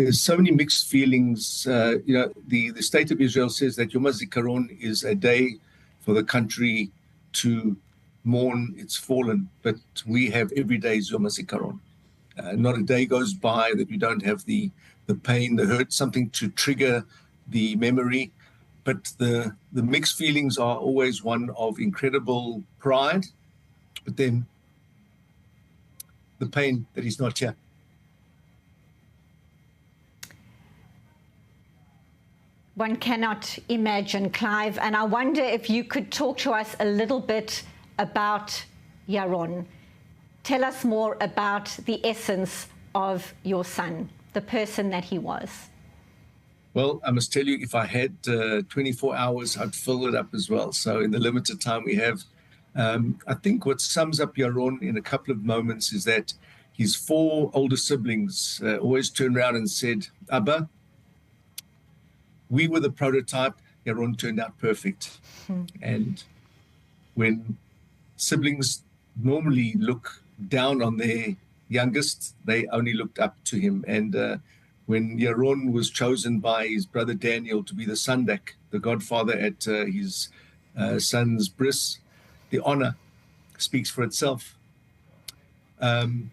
there's so many mixed feelings. The state of Israel says that Yom HaZikaron is a day for the country to mourn its fallen, but we have every day is Yom HaZikaron. Not a day goes by that we don't have the pain, the hurt, something to trigger the memory. But the mixed feelings are always one of incredible pride, but then the pain that he's not here. One cannot imagine, Clive, and I wonder if you could talk to us a little bit about Yaron. Tell us more about the essence of your son, the person that he was. Well, I must tell you, if I had 24 hours, I'd fill it up as well. So in the limited time we have, I think what sums up Yaron in a couple of moments is that his 4 older siblings always turned around and said, Abba, we were the prototype. Yaron turned out perfect. And when siblings normally look down on their youngest, they only looked up to him. And when Yaron was chosen by his brother Daniel to be the Sandak, the godfather at his son's bris, the honor speaks for itself. The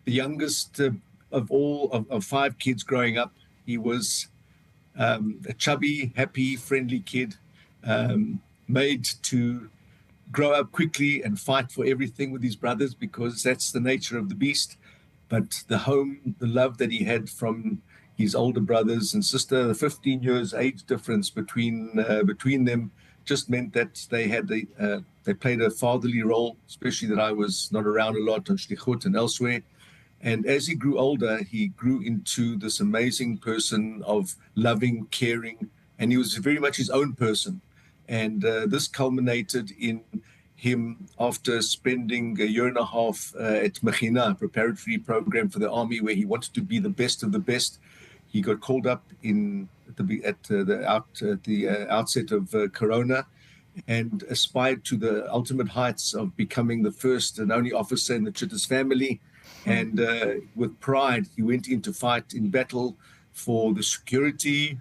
youngest of 5 kids growing up, he was a chubby, happy, friendly kid, made to grow up quickly and fight for everything with his brothers because that's the nature of the beast. But the home, the love that he had from his older brothers and sister, the 15 years age difference between them just meant that they played a fatherly role, especially that I was not around a lot on Shlichut and elsewhere. And as he grew older, he grew into this amazing person of loving, caring, and he was very much his own person. And this culminated in him after spending a year and a half at Mechina, a preparatory program for the army, where he wanted to be the best of the best. He got called up at the outset of Corona and aspired to the ultimate heights of becoming the first and only officer in the Chitiz family. And with pride, he went in to fight in battle for the security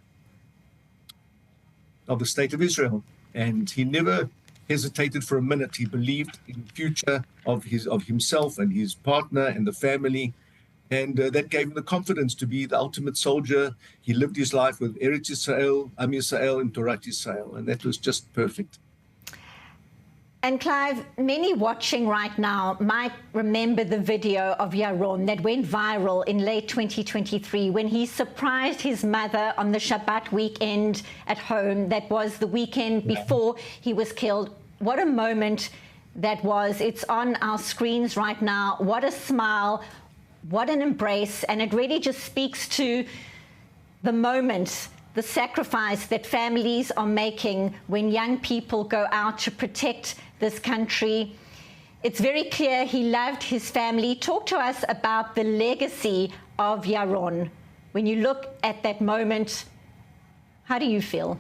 of the state of Israel. And he never hesitated for a minute. He believed in the future of himself and his partner and the family. And that gave him the confidence to be the ultimate soldier. He lived his life with Eretz Yisrael, Am Yisrael, and Torah Yisrael. And that was just perfect. And Clive, many watching right now might remember the video of Yaron that went viral in late 2023 when he surprised his mother on the Shabbat weekend at home. That was the weekend before he was killed. What a moment that was. It's on our screens right now. What a smile, what an embrace. And it really just speaks to the moment, the sacrifice that families are making when young people go out to protect this country. It's very clear he loved his family. Talk to us about the legacy of Yaron. When you look at that moment, how do you feel?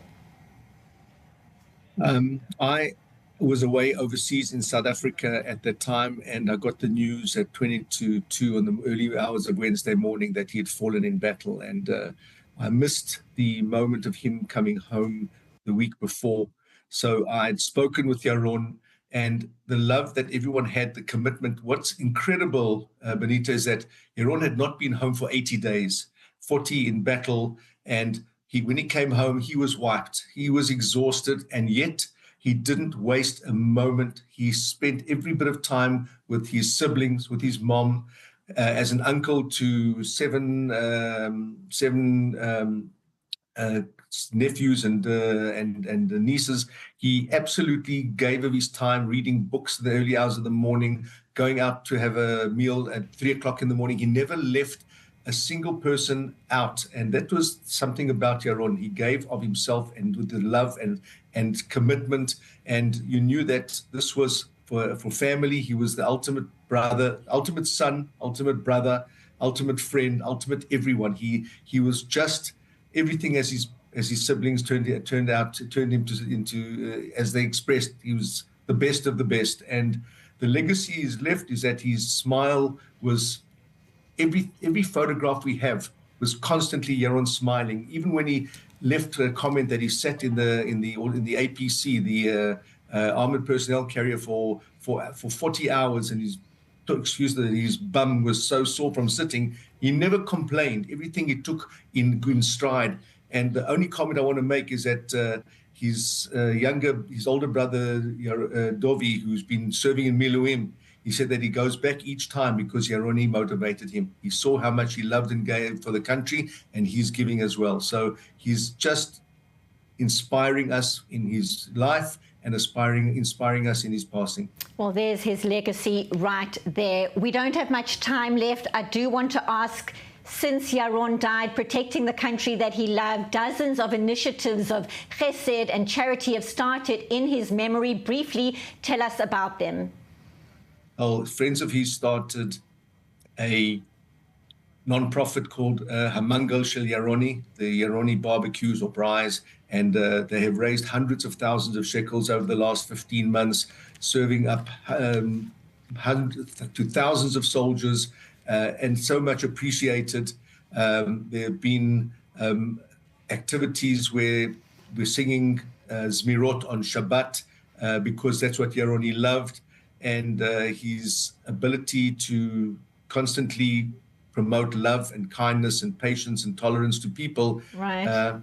I was away overseas in South Africa at that time, and I got the news at 22:02 in the early hours of Wednesday morning that he had fallen in battle. And I missed the moment of him coming home the week before. So I'd spoken with Yaron, and the love that everyone had, the commitment. What's incredible, Benita, is that Yaron had not been home for 80 days, 40 in battle. And when he came home, he was wiped. He was exhausted, and yet he didn't waste a moment. He spent every bit of time with his siblings, with his mom, as an uncle to seven nephews and nieces. He absolutely gave of his time reading books in the early hours of the morning, going out to have a meal at 3 o'clock in the morning. He never left a single person out. And that was something about Yaron. He gave of himself, and with the love and commitment. And you knew that this was for family. He was the ultimate brother, ultimate son, ultimate brother, ultimate friend, ultimate everyone. He was just everything as his siblings turned him into as they expressed, he was the best of the best. And the legacy he's left is that his smile was every photograph we have was constantly Yaron smiling. Even when he left a comment that he sat in the APC, the armored personnel carrier, for 40 hours, and his excuse that his bum was so sore from sitting, he never complained. Everything he took in stride. And the only comment I want to make is that his older brother, Dovi, who's been serving in Miluim, he said that he goes back each time because Yaroni motivated him. He saw how much he loved and gave for the country, and he's giving as well. So he's just inspiring us in his life and inspiring us in his passing. Well, there's his legacy right there. We don't have much time left. I do want to ask, since Yaron died, protecting the country that he loved, dozens of initiatives of chesed and charity have started in his memory. Briefly, tell us about them. Oh, friends of his started a non-profit called Hamangal Shel Yaroni, the Yaroni barbecues or braais, and they have raised hundreds of thousands of shekels over the last 15 months, serving up hundreds to thousands of soldiers, and so much appreciated. There have been activities where we're singing Zmirot on Shabbat because that's what Yaroni loved, and his ability to constantly promote love and kindness and patience and tolerance to people. Right.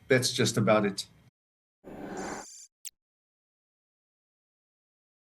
That's just about it.